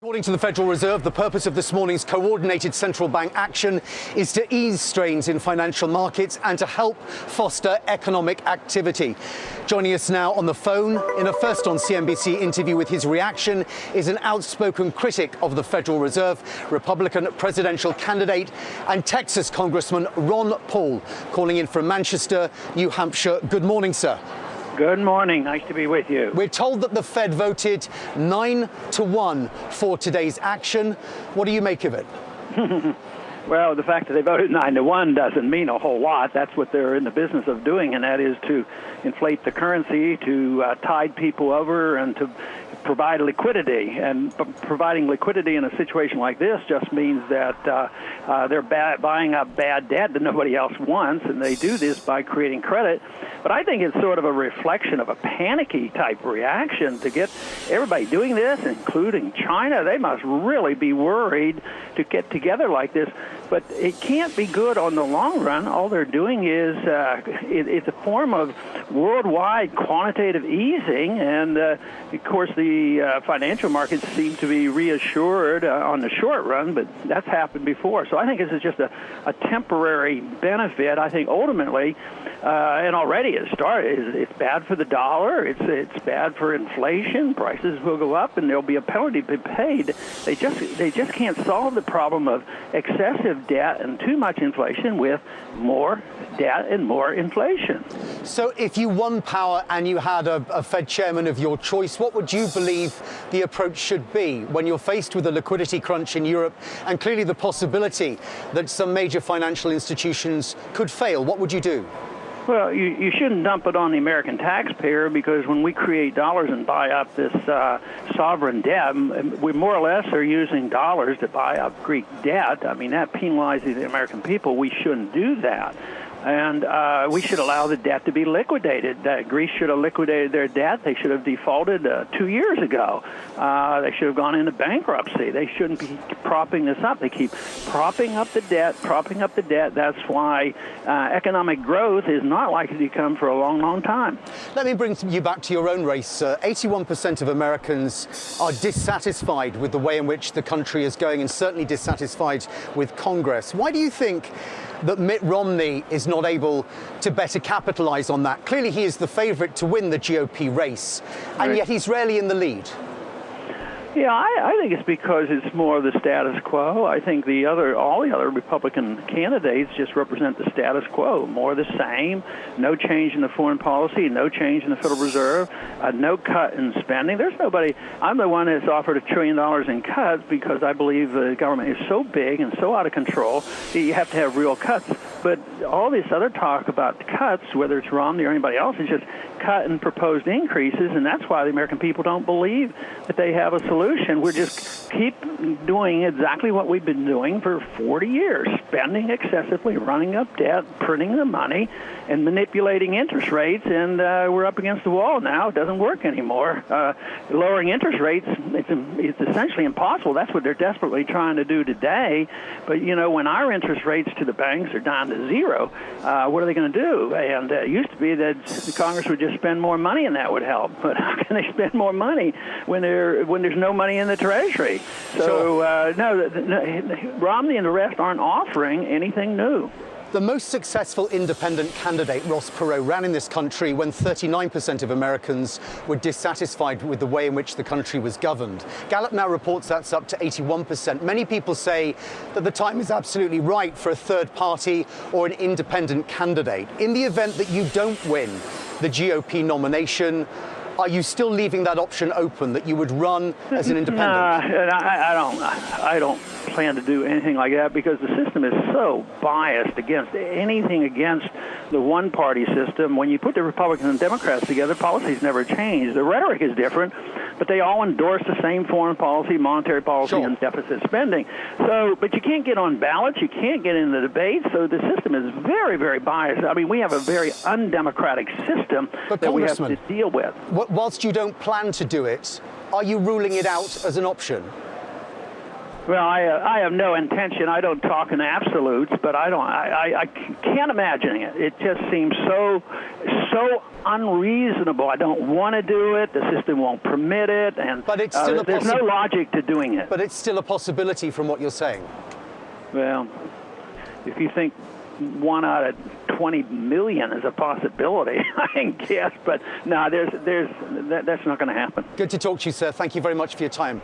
According to the Federal Reserve, the purpose of this morning's coordinated central bank action is to ease strains in financial markets and to help foster economic activity. Joining us now on the phone in a first on CNBC interview with his reaction is an outspoken critic of the Federal Reserve, Republican presidential candidate and Texas Congressman Ron Paul, calling in from Manchester, New Hampshire. Good morning, sir. Good morning. Nice to be with you. We're told that the Fed voted 9-1 for today's action. What do you make of it? Well, the fact that they voted 9-1 doesn't mean a whole lot. That's what they're in the business of doing, and that is to inflate the currency, to tide people over, and to provide liquidity. And providing liquidity in a situation like this just means that they're buying up bad debt that nobody else wants, and they do this by creating credit. But I think it's sort of a reflection of a panicky type reaction to get everybody doing this, including China. They must really be worried to get together like this. But it can't be good on the long run. All they're doing is it's a form of worldwide quantitative easing, and of course the financial markets seem to be reassured on the short run, but that's happened before. So I think this is just a temporary benefit. I think ultimately, and already it started, it's bad for the dollar, it's bad for inflation, prices will go up, and there'll be a penalty to be paid. They just can't solve the problem of excessive debt and too much inflation with more debt and more inflation. So if you won power and you had a Fed chairman of your choice, what would you believe the approach should be when you're faced with a liquidity crunch in Europe and clearly the possibility that some major financial institutions could fail? What would you do? Well, you shouldn't dump it on the American taxpayer, because when we create dollars and buy up this sovereign debt, we more or less are using dollars to buy up Greek debt. I mean, that penalizes the American people. We shouldn't do that. And we should allow the debt to be liquidated. Greece should have liquidated their debt. They should have defaulted 2 years ago. They should have gone into bankruptcy. They shouldn't be propping this up. They keep propping up the debt, propping up the debt. That's why economic growth is not likely to come for a long, long time. Let me bring you back to your own race. 81% of Americans are dissatisfied with the way in which the country is going, and certainly dissatisfied with Congress. Why do you think that Mitt Romney is not able to better capitalize on that? Clearly he is the favorite to win the GOP race, and yet he's rarely in the lead. Yeah, I think it's because it's more of the status quo. I think all the other Republican candidates just represent the status quo, more of the same, no change in the foreign policy, no change in the Federal Reserve, no cut in spending. There's nobody. I'm the one that's offered $1 trillion in cuts because I believe the government is so big and so out of control that you have to have real cuts. But all this other talk about cuts, whether it's Romney or anybody else, is just cut and proposed increases, and that's why the American people don't believe that they have a solution. We're just keep doing exactly what we've been doing for 40 years, spending excessively, running up debt, printing the money, and manipulating interest rates, and we're up against the wall now. It doesn't work anymore. Lowering interest rates, it's essentially impossible. That's what they're desperately trying to do today. But, you know, when our interest rates to the banks are down to zero, what are they going to do? And it used to be that the Congress would just spend more money and that would help. But how can they spend more money when there's no money in the Treasury? So, no, Romney and the rest aren't offering anything new. The most successful independent candidate, Ross Perot, ran in this country when 39% of Americans were dissatisfied with the way in which the country was governed. Gallup now reports that's up to 81%. Many people say that the time is absolutely right for a third party or an independent candidate. In the event that you don't win the GOP nomination, are you still leaving that option open, that you would run as an independent? I don't plan to do anything like that, because the system is so biased against anything against the one-party system. When you put the Republicans and Democrats together, policies never change. The rhetoric is different, but they all endorse the same foreign policy, monetary policy, and deficit spending. So, but you can't get on ballots, you can't get in the debates, so the system is very, very biased. I mean, we have a very undemocratic system that we have to deal with. Whilst you don't plan to do it, are you ruling it out as an option? Well, I have no intention. I don't talk in absolutes, but I can't imagine it. It just seems so unreasonable. I don't want to do it. The system won't permit it, and but it's still there's no logic to doing it. But it's still a possibility from what you're saying. Well, if you think 1 out of 20 million is a possibility, I guess, but no, that's not going to happen. Good to talk to you, sir. Thank you very much for your time.